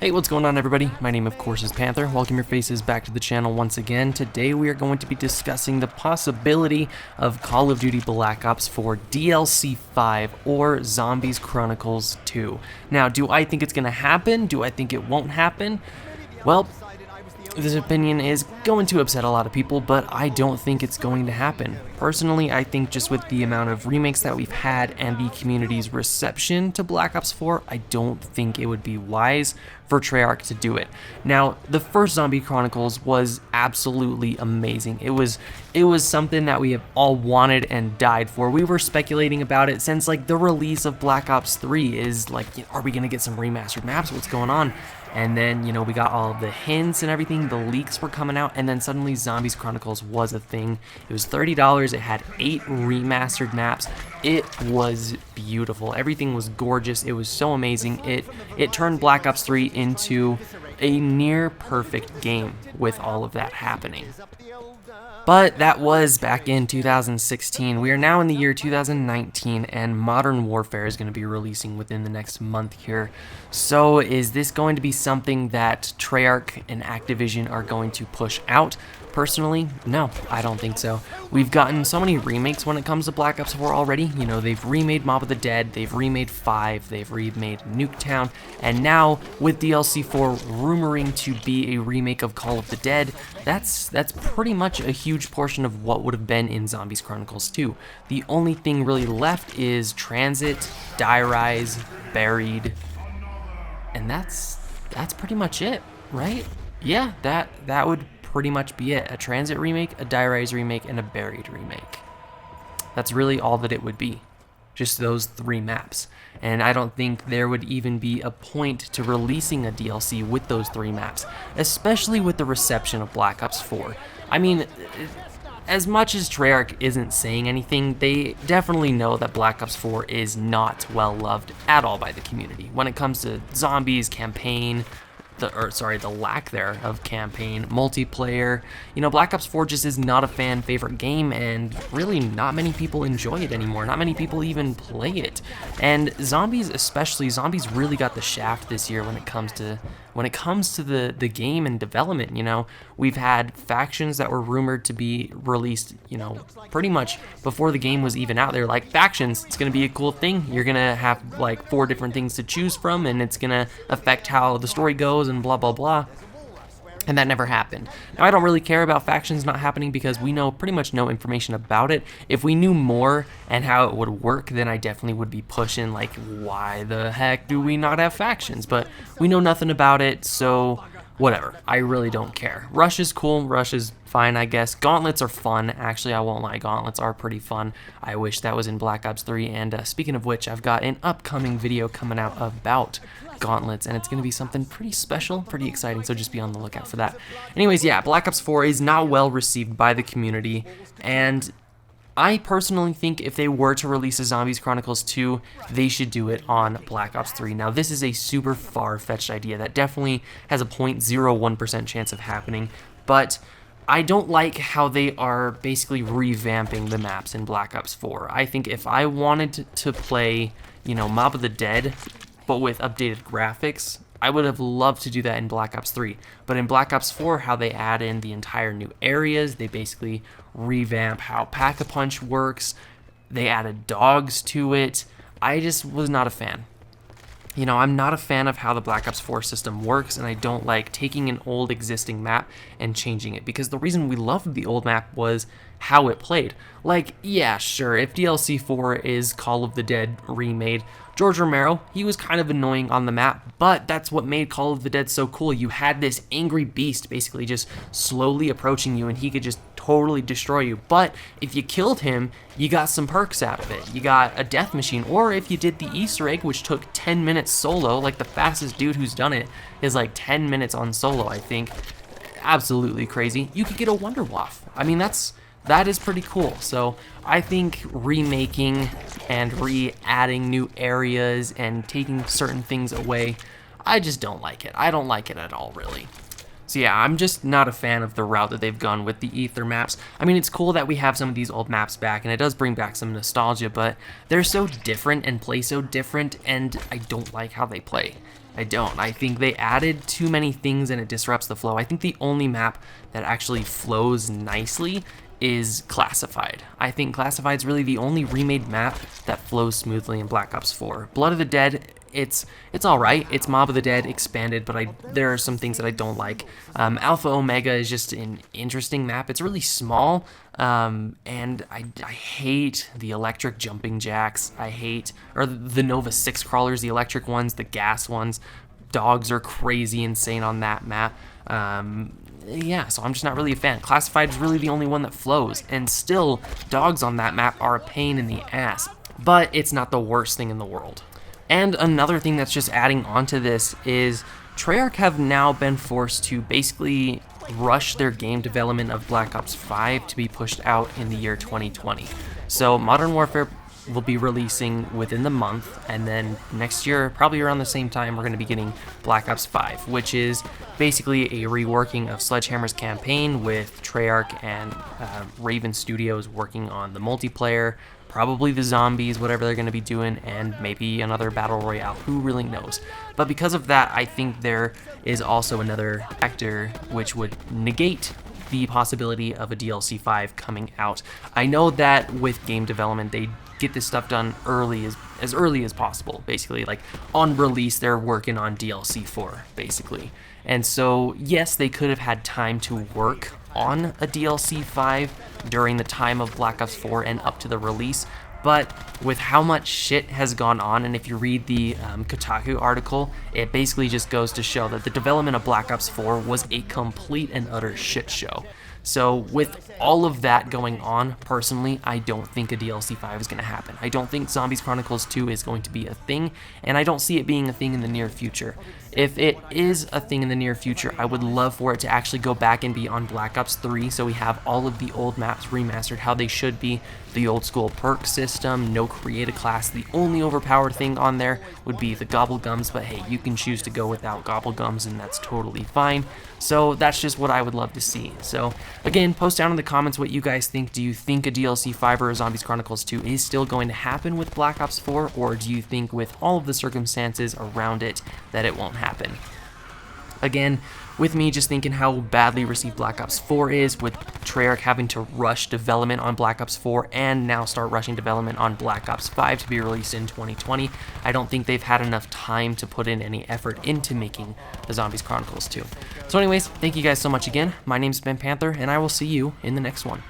Hey, what's going on everybody? My name of course is Panther. Welcome your faces back to the channel once again. Today we are going to be discussing the possibility of Call of Duty Black Ops 4 DLC 5 or Zombies Chronicles 2. Now, do I think it's going to happen? Do I think it won't happen? Well, this opinion is going to upset a lot of people, but I don't think it's going to happen. Personally, I think just with the amount of remakes that we've had and the community's reception to Black Ops 4, I don't think it would be wise for Treyarch to do it. Now, the first Zombie Chronicles was absolutely amazing. It was something that we have all wanted and died for. We were speculating about it since like the release of Black Ops 3 is like, are we gonna get some remastered maps? What's going on? And then, you know, we got all of the hints and everything, the leaks were coming out, and then suddenly Zombies Chronicles was a thing. It was $30, it had 8 remastered maps. It was beautiful. Everything was gorgeous. It was so amazing. It turned Black Ops 3 into a near perfect game with all of that happening. But that was back in 2016. We are now in the year 2019, and Modern Warfare is going to be releasing within the next month here. So is this going to be something that Treyarch and Activision are going to push out? Personally, no, I don't think so. We've gotten so many remakes when it comes to Black Ops 4 already. You know, they've remade Mob of the Dead, they've remade 5, they've remade Nuketown, and now with DLC 4 rumoring to be a remake of Call of the Dead, that's pretty much a huge portion of what would have been in Zombies Chronicles 2. The only thing really left is Transit, Die Rise, Buried, and that's pretty much it, right? Yeah, that would pretty much be it. A Transit remake, a Die Rise remake, and a Buried remake. That's really all that it would be. Just those 3 maps. And I don't think there would even be a point to releasing a DLC with those 3 maps, especially with the reception of Black Ops 4. I mean, as much as Treyarch isn't saying anything, they definitely know that Black Ops 4 is not well loved at all by the community. When it comes to zombies, campaign, the lack there of campaign, multiplayer, you know, Black Ops 4 just is not a fan favorite game, and really not many people enjoy it anymore. Not many people even play it. And Zombies really got the shaft this year when it comes to the game and development. You know, we've had factions that were rumored to be released, you know, pretty much before the game was even out there. Like, factions, it's gonna be a cool thing. You're gonna have like 4 different things to choose from, and it's gonna affect how the story goes and blah blah blah. And that never happened. Now, I don't really care about factions not happening because we know pretty much no information about it. If we knew more and how it would work, then I definitely would be pushing, like, why the heck do we not have factions? But we know nothing about it, so whatever. I really don't care. Rush is cool. Rush is fine, I guess. Gauntlets are fun. Actually, I won't lie. Gauntlets are pretty fun. I wish that was in Black Ops 3. And speaking of which, I've got an upcoming video coming out about Gauntlets, and it's going to be something pretty special, pretty exciting, so just be on the lookout for that. Anyways, yeah, Black Ops 4 is not well received by the community, and I personally think if they were to release a Zombies Chronicles 2, they should do it on Black Ops 3. Now, this is a super far-fetched idea that definitely has a 0.01% chance of happening, but I don't like how they are basically revamping the maps in Black Ops 4. I think if I wanted to play, you know, Mob of the Dead, but with updated graphics, I would have loved to do that in Black Ops 3. But in Black Ops 4, how they add in the entire new areas, they basically revamp how Pack-a-Punch works, they added dogs to it. I just was not a fan. You know, I'm not a fan of how the Black Ops 4 system works, and I don't like taking an old existing map and changing it, because the reason we loved the old map was how it played. Like, yeah, sure, if DLC 4 is Call of the Dead remade, George Romero, he was kind of annoying on the map, but that's what made Call of the Dead so cool. You had this angry beast basically just slowly approaching you, and he could just totally destroy you. But if you killed him, you got some perks out of it. You got a death machine, or if you did the Easter egg, which took 10 minutes solo, like the fastest dude who's done it is like 10 minutes on solo, I think. Absolutely crazy. You could get a Wonder Waff. I mean, that is pretty cool. So I think remaking and re-adding new areas and taking certain things away, I just don't like it. I don't like it at all, really. So yeah, I'm just not a fan of the route that they've gone with the Ether maps. I mean, it's cool that we have some of these old maps back, and it does bring back some nostalgia, but they're so different and play so different, and I don't like how they play. I don't. I think they added too many things and it disrupts the flow. I think the only map that actually flows nicely is Classified. I think Classified's really the only remade map that flows smoothly in Black Ops 4. Blood of the Dead, it's alright. It's Mob of the Dead expanded, but there are some things that I don't like. Alpha Omega is just an interesting map. It's really small, and I hate the electric jumping jacks. Or the Nova 6 crawlers, the electric ones, the gas ones. Dogs are crazy insane on that map. Yeah, so I'm just not really a fan. Classified is really the only one that flows, and still, dogs on that map are a pain in the ass, but it's not the worst thing in the world. And another thing that's just adding onto this is Treyarch have now been forced to basically rush their game development of Black Ops 5 to be pushed out in the year 2020. So Modern Warfare will be releasing within the month, and then next year, probably around the same time, we're going to be getting Black Ops 5, which is basically a reworking of Sledgehammer's campaign with Treyarch and Raven Studios working on the multiplayer, probably the zombies, whatever they're going to be doing, and maybe another battle royale, who really knows. But because of that, I think there is also another factor which would negate the possibility of a DLC 5 coming out. I know that with game development, they get this stuff done as early as possible, basically. Like, on release, they're working on DLC 4, basically. And so, yes, they could have had time to work on a DLC 5 during the time of Black Ops 4 and up to the release, but with how much shit has gone on, and if you read the Kotaku article, it basically just goes to show that the development of Black Ops 4 was a complete and utter shit show. So with all of that going on, personally, I don't think a DLC 5 is going to happen. I don't think Zombies Chronicles 2 is going to be a thing, and I don't see it being a thing in the near future. If it is a thing in the near future, I would love for it to actually go back and be on Black Ops 3, so we have all of the old maps remastered how they should be, the old school perk system, no create a class. The only overpowered thing on there would be the Gobblegums, but hey, you can choose to go without Gobblegums, and that's totally fine. So that's just what I would love to see. So again, post down in the comments what you guys think. Do you think a DLC 5 or a Zombies Chronicles 2 is still going to happen with Black Ops 4, or do you think with all of the circumstances around it that it won't happen? Again, with me just thinking how badly received Black Ops 4 is, with Treyarch having to rush development on Black Ops 4 and now start rushing development on Black Ops 5 to be released in 2020, I don't think they've had enough time to put in any effort into making the Zombies Chronicles 2. So anyways, thank you guys so much again. My name's been Panther, and I will see you in the next one.